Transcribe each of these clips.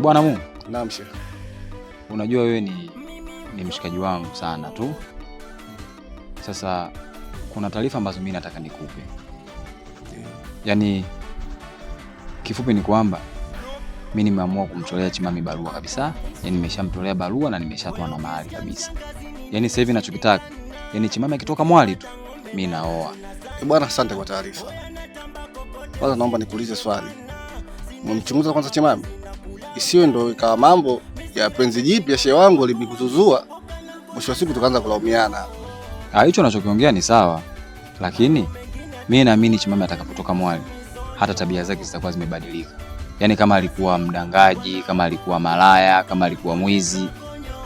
Bwana Mungu. Naam Sheikh. Unajua wewe ni mshikaji wangu sana tu. Sasa kuna taarifa ambazo mimi nataka nikupe. Yaani kifupi ni kwamba mimi nimeamua kumtolea Chimami barua kabisa. Yaani nimeshamtolea barua na nimeshatoa na mahali kabisa. Yaani sasa hivi ninachokitaka, yaani Chimami akitoka mwali tu mimi naoa. Bwana asante kwa taarifa. Kwanza naomba nikuulize swali. Umemchunguza kwanza Chimami? Isiwe ndio ikawa mambo ya penzi jipya shehe wangu libikuzuzua. Mwisho wa siku tukaanza kulaumiana. Hicho unachokiongea ni sawa. Lakini mimi naamini Chimami atakapotoka mwali hata tabia zake zitakuwa zimebadilika. Yaani kama alikuwa mdangaji, kama alikuwa malaya, kama alikuwa mwizi,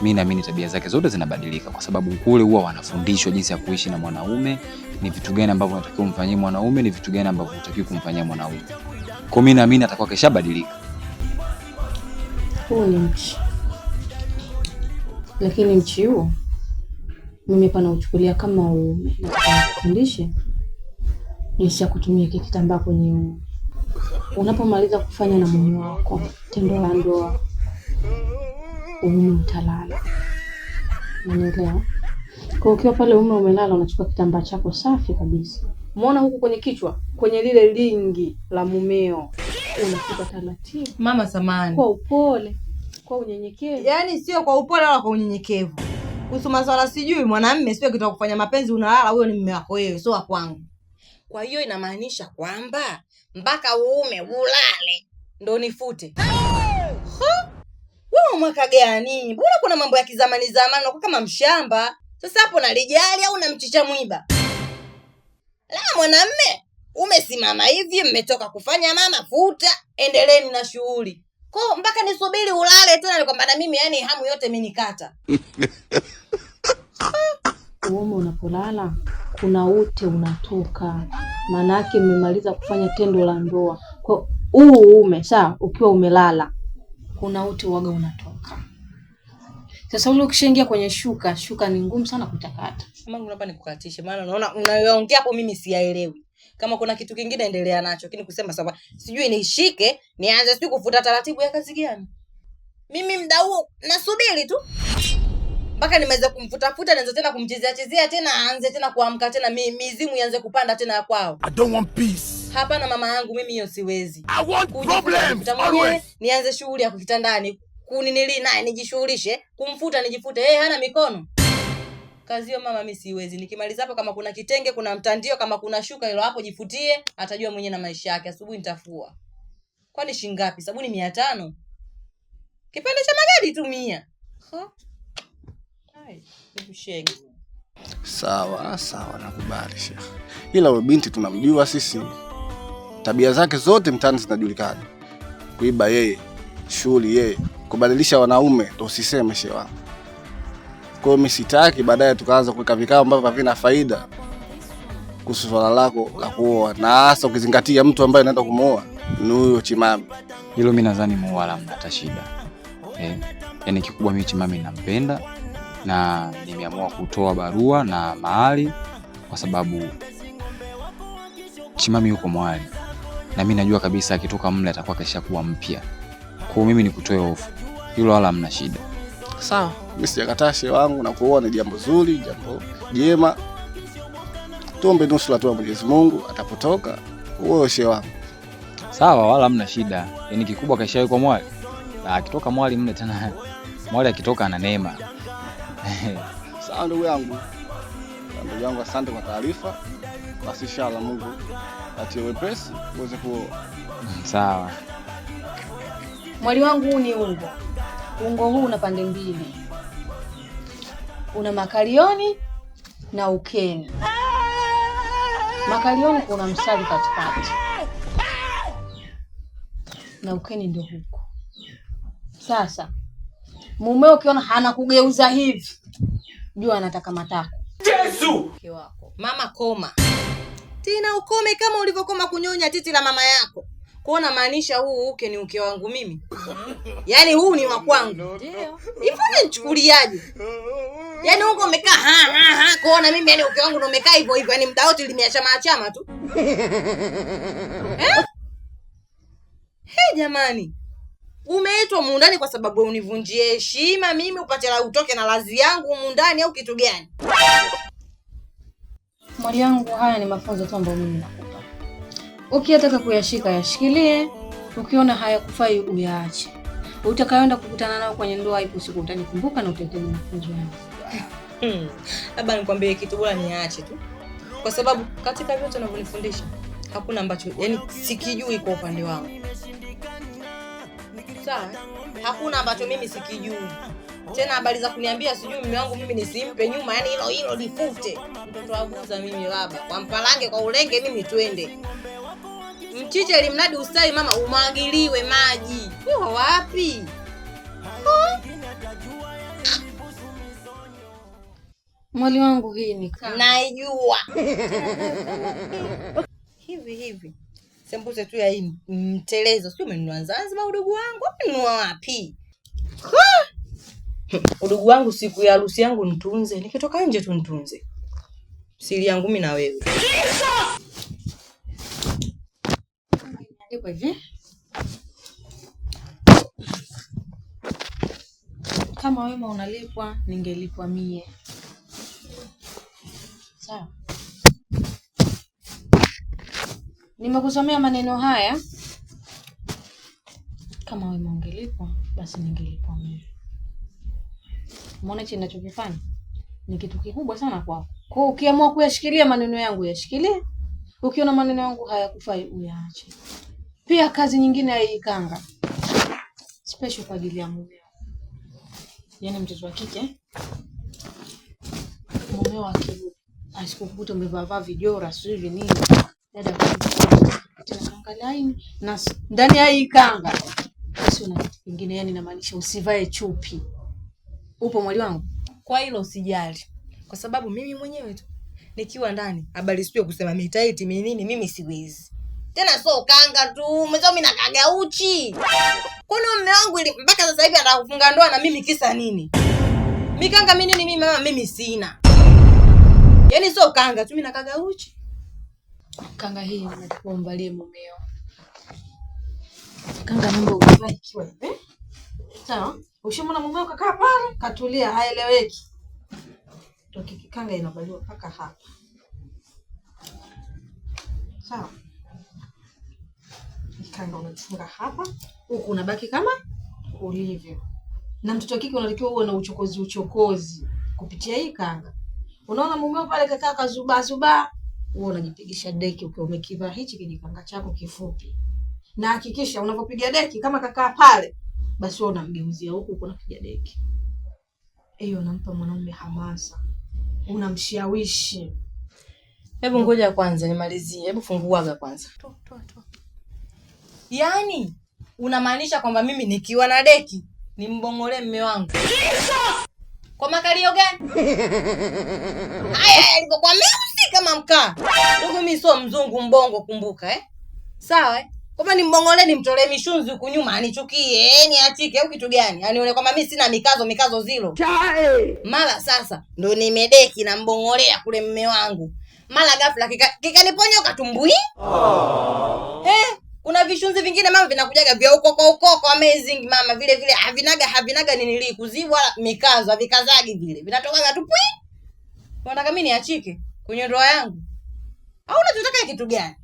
mimi naamini tabia zake zote zinabadilika kwa sababu kule huwa wanafundishwa jinsi ya kuishi na mwanaume, ni vitu gani ambavyo unatakiwa kumfanyia mwanaume, ni vitu gani ambavyo unatakiwa kumfanyia mwanaume. Kwa mimi naamini atakuwa keshabadilika. Huu ni mchi. Lakini mchi huo mimi pana uchukulia kama uume. Nataka kufundishe jinsi ya kutumia kitambaa kwenye uume. Unapomaliza kufanya na mume wako tendo la ndoa, uume utalala. Unaelewa? Kwa ukiwa pale uume umelala, unachukua kitambaa chako safi kabisa. Umeona huku kwenye kichwa, kwenye lile lingi la mumeo, unafuta taratibu. Mama samani. Kwa upole, kwa unyenyekevu. Yaani sio kwa upole wala kwa unyenyekevu. Kuhusu masuala sijui mwanamume sio kitu kufanya mapenzi unalala, huyo ni mume wako wewe, sio wa kwangu. Kwa hiyo inamaanisha kwamba mpaka uume ulale ndo nifute. Wewe mwaka gani? Mbona kuna mambo ya kizamani unakuwa kama mshamba? Sasa hapo nalijali au namchicha mwiba? La mwanamume, umesimama hivi mmetoka kufanya mama futa, endeleeni na shughuli. Kwa mpaka nisubiri ulale tena kwamba na mimi yani hamu yote imenikata. Uume unapolala kuna ute unatoka. Maana yake mmemaliza kufanya tendo la ndoa. Kwa uume sawa, ukiwa umelala kuna ute uaga unatoka. Sasa ule ukishaingia kwenye shuka ni ngumu sana kutakata. Mama naomba nikukatishe maana unaona unayoongea hapo mimi siyaelewi. Kama kuna kitu kingine endelea nacho, lakini kusema sawa sijui nishike nianze sijui kufuta taratibu ya kazi gani. Mimi muda huo nasubiri tu mpaka nimeweza kumfuta naanza tena kumchezea tena aanze tena kuamka tena mizimu ianze kupanda tena kwao. I don't want peace. Hapana mama yangu, mimi hiyo siwezi. I want problems always. Nianze shughuli ya kitandani, kuninili naye nijishughulishe, kumfuta nijifute. Hana mikono. Kazi hiyo mama mimi siwezi. Nikimaliza hapo kama kuna kitenge, kuna mtandio, kama kuna shuka hilo hapo jifutie, atajua mwenyewe na maisha yake. Asubuhi nitafua. Kwani shilingi ngapi? Sabuni 500. Kipande cha magadi tu 100. Hai, nikushege. Sawa, nakubali Sheikh. Ila wewe binti tunamjua sisi. Tabia zake zote mtaani zinajulikana. Kuiba yeye, shughuli yeye, kubadilisha wanaume ndio usiseme shehe wangu. Kwa hiyo mimi sitaki baadaye tukaanza kuweka vikao ambavyo havina faida kuhusu swala lako la kuoa, na hasa ukizingatia mtu ambaye anaenda kumuoa ni huyo Chimami. Hilo mimi nadhani muoa hamna hata shida. Yaani kikubwa mimi Chimami nampenda na nimeamua kutoa barua na mahali kwa sababu Chimami yuko mwali. Na mimi najua kabisa akitoka mle atakuwa keshakuwa mpya. Kwa hiyo mimi nikutoe hofu. Hilo wala hamna shida. Sawa, mimi sijakataa shehe wangu na kuoa ni jambo zuri, jambo jema. Tuombe nusura tu Mwenyezi Mungu atapotoka wewe shehe wangu. Sawa, wala hamna shida. Yaani kikubwa keshakuwa mwali. Na akitoka mwali mle tena mwali akitoka ana neema. Sawa ndugu yangu. Ndugu yangu asante kwa taarifa. Basi inshallah Mungu atie wepesi uweze kuoa. Sawa. Mwali wangu huu ni ungo. Ungo huu una pande mbili. Una makalioni na ukeni. Makalioni kuna mstari katikati. Na ukeni ndio huko. Sasa mumeo ukiona hana kugeuza hivi, jua anataka matako. Yesu! Mama koma. Tina ukome kama ulivyokoma kunyonya titi la mama yako. Kuona maanisha huu uke ni uke wangu mimi. Yaani huu ni wa kwangu. Ndio. Ifanye nichukuliaje? Yaani huko umekaa kuona mimi yani uke wangu ndio umekaa hivyo yani muda wote limeachama tu. Jamani. Umeitwa mundani kwa sababu univunjie heshima mimi upate la utoke na lazi yangu mundani au kitu gani? Mwali yangu, haya ni mafunzo tu ambayo mimi nakupa. Ukitaka kuyashika yashikilie, ukiona hayakufai uyaache. Utakayoenda kukutana nao kwenye ndoa ipo siku utanikumbuka na utetee mafunzo yangu. Labda nikwambie kitu bora niache tu. Kwa sababu katika vyote unavyonifundisha hakuna ambacho yani sikijui kwa upande wangu. Sawa? Hakuna ambacho mimi sikijui. Tena habari za kuniambia sijui mume wangu mimi nisimpe nyuma, yani hilo lifute. Mtoto abuza mimi baba. Kwa mpalange kwa ulenge mimi twende. Mchiche limnadi ustawi mama umwagiliwe maji. Wewe wapi? Mwali wangu, hii ni kama naijua. Hivi. Sembuse tu ya hii mtelezo. Sio umenunua Zanzibar udugu wangu? Umenunua wapi? Udugu wangu siku ya harusi yangu nitunze. Nikitoka nje tu nitunze. Siri yangu mimi na wewe. Ndiko hivi. Kama wema unalipwa, ningelipwa mie. Sawa. Nimekusomea maneno haya. Kama wema ungelipwa, basi ningelipwa mie. Umeona hichi ninachokifanya? Ni kitu kikubwa sana kwako. Kwa hiyo ukiamua kuyashikilia maneno yangu yashikilie. Ukiona maneno yangu hayakufai uyaache. Pia kazi nyingine ya Ikanga. Special kwa ajili ya mume. Yaani mtoto wa kike. Mume wake asikukuta umevaa vijora sio hivi nini. Dada tena angalia hii na ndani ya Ikanga. Sio na kitu kingine, yani inamaanisha usivae chupi. Upo mwali wangu? Kwa hilo usijali. Kwa sababu mimi mwenyewe tu nikiwa ndani habari sio kusema mitaiti nini mimi siwezi. Tena sio kanga tu, mzee mimi nakaga uchi. Kwani mume wangu ili mpaka sasa hivi anataka kufunga ndoa na mimi kisa nini? Mikanga mimi nini mimi mama mimi sina. Yaani sio kanga tu mimi nakaga uchi. Kanga hii nimechukua mvalie mumeo. Kanga mambo uvae ikiwa hivi. Sawa? Ushamwona mumeo kakaa pale, katulia haeleweki. Toki kanga inavaliwa paka hapa. Sawa? Kanga unafunga hapa, huku unabaki kama ulivyo. Na mtoto wa kike unatakiwa uwe na uchokozi kupitia hii kanga. Unaona mumeo pale kakaa kazuba, wewe unajipigisha deki ukiwa umekivaa hichi kijikanga chako kifupi. Na hakikisha unapopiga deki kama kakaa pale, basi wewe unamgeuzia huku unapiga deki. Hiyo unampa mwanaume hamasa. Unamshawishi. Hebu ngoja kwanza nimalizie. Hebu funguaga kwanza. Toa. Yaani unamaanisha kwamba mimi nikiwa na deki nimbongole mume wangu? Kwa makalio gani? Haya alipokuwa meusi kama mkaa. Ndugu mimi sio mzungu mbongo kumbuka Sawa Kama nimbongole nimtolee mishunzi huku nyuma anichukie, niachike au kitu gani? Anione kwamba mimi sina mikazo zilo. Mara sasa ndo nimedeki na mbongolea kule mume wangu. Mara ghafla kikaniponyoka tumbui. Kuna vishunzi vingine mama vinakujaga vya ukoko amazing mama vile havinaga nini kuzibwa mikazo vikazagi vile. Vinatokaga tu pui. Unataka mimi niachike kwenye ndoa yangu? Au unataka kitu gani?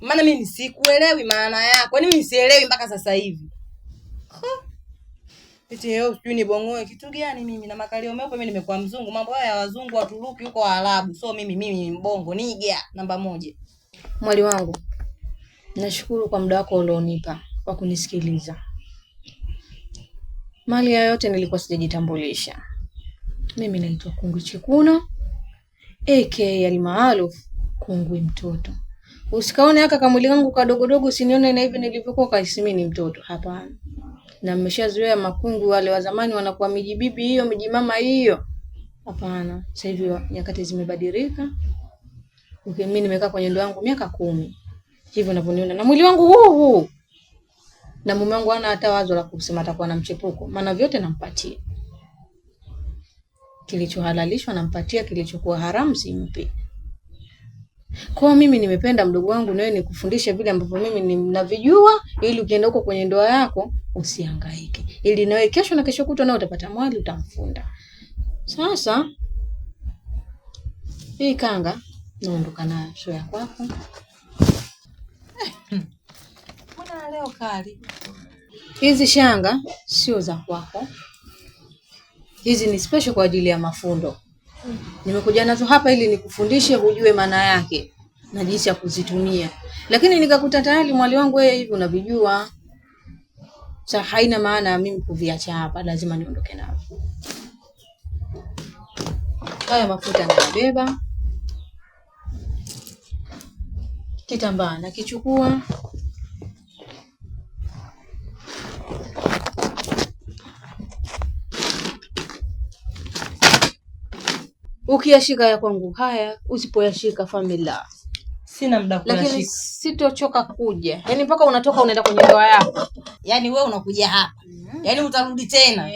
Maana mimi sikuelewi maana yako. Kwani mimi sielewi mpaka sasa hivi. Eti leo sijui nibongoe kitu gani mimi na makalio meupe mimi nimekuwa mzungu. Mambo haya ya wazungu Waturuki huko Waarabu. So mimi mbongo niga namba 1. Mwali wangu, nashukuru kwa muda wako ulionipa kwa kunisikiliza. Mali ya yote nilikuwa sijajitambulisha. Mimi naitwa Kungwi Chikuno aka almaarufu Kungwi mtoto. Usikaone haka kamwili kangu kadogodogo usinione na hivi nilivyokuwa kaisimi ni mtoto. Hapana. Na mmeshazoea makungu wale wa zamani wanakuwa mijibibi hiyo, mijimama hiyo. Hapana. Sasa hivi nyakati zimebadilika. Mimi nimekaa kwenye ndoa yangu miaka 10. Hivyo unavyoniona na mwili wangu huu. Na mume wangu hana hata wazo la kusema atakuwa na mchepuko. Maana vyote nampatia. Kilichohalalishwa nampatia, kilichokuwa haramu simpi. Kwa mimi nimependa mdogo wangu nawe nikufundishe vile ambavyo mimi ninavijua, ili ukienda huko kwenye ndoa yako usihangaike. Ili nawe kesho na kesho kutwa nawe utapata mwali utamfunda. Sasa hii kanga naondoka nayo, sio ya kwako. Mbona leo kali? Hizi shanga sio za kwako. Hizi ni special kwa ajili ya mafundo. Nimekuja nazo hapa ili nikufundishe ujue maana yake na jinsi ya kuzitumia. Lakini nikakuta tayari mwali wangu wewe hivi unavijua. Sasa haina maana mimi kuviacha hapa, lazima niondoke nao. Haya mafuta nabeba. Kitambaa nakichukua. Ukiyashika ya kwangu haya, usipoyashika familia. Sina muda kuyashika. Lakini sitochoka kuja. Yaani mpaka unatoka unaenda kwenye ndoa yako. Yaani wewe unakuja hapa. Yaani utarudi tena.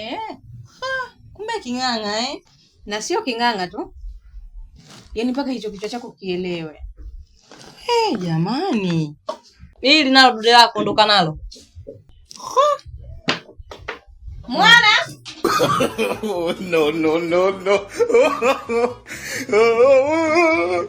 Kumbe king'ang'a Na sio king'ang'a tu. Yaani mpaka hicho kichwa chako kielewe. Jamani. Hili nalo dude lako ondoka nalo. Mwana. No.